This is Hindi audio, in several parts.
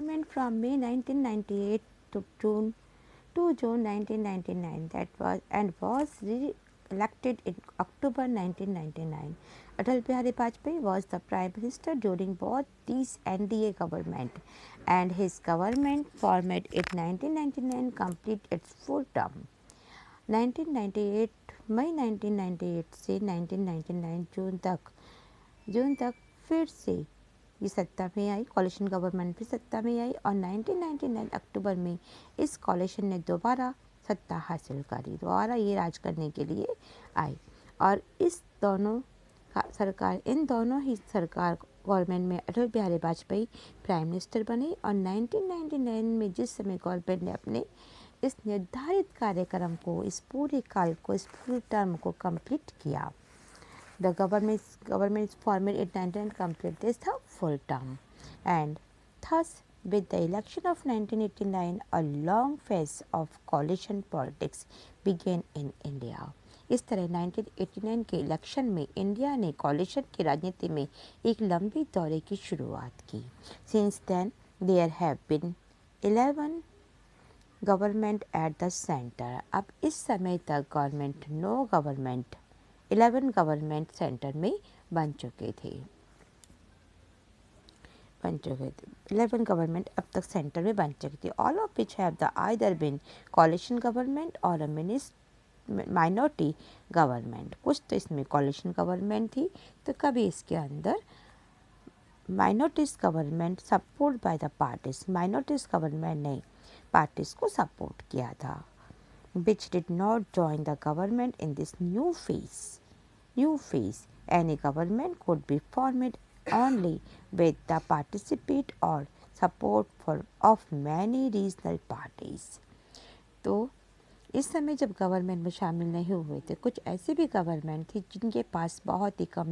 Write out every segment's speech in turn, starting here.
government from May 1998 to June 1999 was re-elected in October 1999. Atal Bihari Vajpayee was the Prime Minister during both these NDA government, and his government formed in 1999 complete its full term. 1998 मई 1998 से 1999 जून तक फिर से ये सत्ता में आई, कॉलिशन गवर्नमेंट भी सत्ता में आई और 1999 अक्टूबर में इस कॉलिशन ने दोबारा सत्ता हासिल करी, दोबारा ये राज करने के लिए आई और इन दोनों ही सरकार गवर्नमेंट में अटल बिहारी वाजपेयी प्राइम मिनिस्टर बने और 1999 में जिस समय गवर्नमेंट ने अपने इस निर्धारित कार्यक्रम को, इस पूरे काल को, इस पूरे टर्म को कंप्लीट किया, the government formed in 1999 complete this the full term, and thus with the election of 1989 a long phase of coalition politics began in India. इस तरह 1989 के इलेक्शन में इंडिया ने कॉलिशन की राजनीति में एक लंबी दौरे की शुरुआत की. Since then there have been 11 government at the centre. अब इस समय तक 11 गवर्नमेंट सेंटर में बन चुके थे. 11 गवर्नमेंट अब तक सेंटर में बन चुकी थी. All of which have the either been coalition government और अ माइनॉरिटी गवर्नमेंट. कुछ तो इसमें कॉलिशन गवर्नमेंट थी तो कभी इसके अंदर minorities government support by the parties. Minorities government ने पार्टीज को सपोर्ट किया था, which did not join the government in this new phase. Any government could be formed only with the participate or support of many regional parties. तो इस समय जब गवर्नमेंट में शामिल नहीं हुए थे, कुछ ऐसे भी गवर्नमेंट थी जिनके पास बहुत ही कम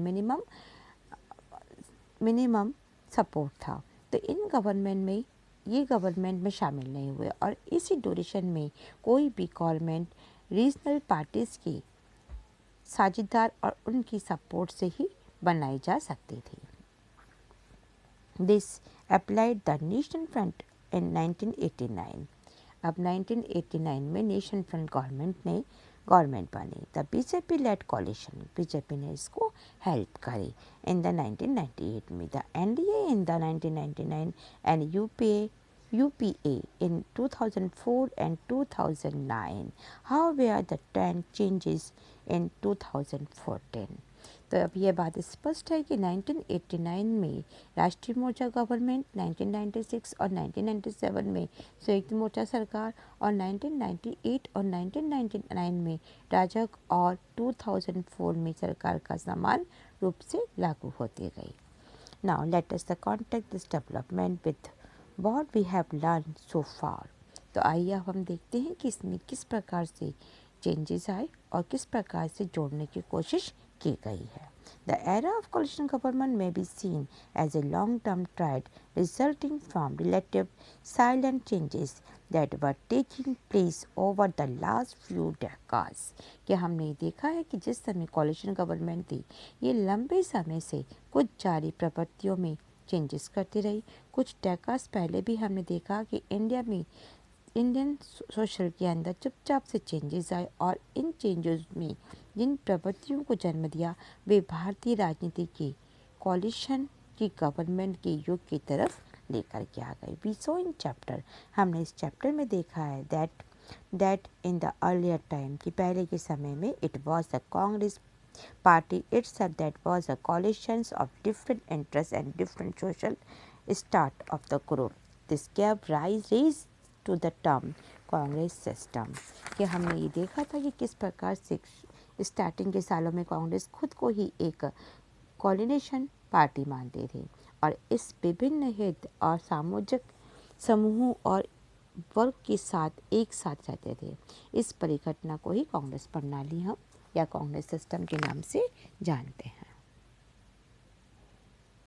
मिनिमम सपोर्ट था, तो इन गवर्नमेंट में ये गवर्नमेंट में शामिल नहीं हुए और इसी ड्यूरेशन में कोई भी गवर्नमेंट रीजनल पार्टीज़ की साझेदार और उनकी सपोर्ट से ही बनाई जा सकती थी. This applied the nation front in 1989. अब 1989 में नेशन फ्रंट गवर्नमेंट बनी. The BJP lead coalition, BJP ने इसको हेल्प करी. इन द 1998 में the NDA in the 1999 and UPA in 2004 and 2009. How were the trend changes in 2014? तो अब ये बात स्पष्ट है कि 1989 में राष्ट्रीय मोर्चा गवर्नमेंट, 1996 और 1997 में संयुक्त मोर्चा सरकार और 1998 और 1999 में राजग और 2004 में सरकार का समान रूप से लागू होती गई. Now let us contact this development with what we have learned so far. तो आइए अब हम देखते हैं कि इसमें किस प्रकार से चेंजेस आए और किस प्रकार से जोड़ने की कोशिश की गई है. The era of coalition government may be seen as a long-term trend resulting from relative silent changes that were taking place over the last few decades. कि हमने देखा है कि जिस समय coalition government थी, ये लंबे समय से कुछ जारी प्रवृत्तियों में चेंजेस करती रही. कुछ डेकास पहले भी हमने देखा कि इंडियन सोशल के अंदर चुपचाप से चेंजेस आए और इन चेंजेस में जिन प्रवृत्तियों को जन्म दिया वे भारतीय राजनीति के कॉलिशन की गवर्नमेंट के युग की तरफ लेकर के आ गए. वी सो इन चैप्टर, हमने इस चैप्टर में देखा है that in the earlier time कि पहले के समय में it was the Congress party itself that was a coalition of different interests and different social start of the group. This gave rise to the term Congress system. कि हमने ये देखा था कि किस प्रकार से स्टार्टिंग के सालों में कांग्रेस खुद को ही एक कोलिनेशन पार्टी मानते थे और इस विभिन्न हित और सामाजिक समूहों और वर्ग के साथ एक साथ रहते थे. इस परिघटना को ही कांग्रेस प्रणाली हम या कांग्रेस सिस्टम के नाम से जानते हैं.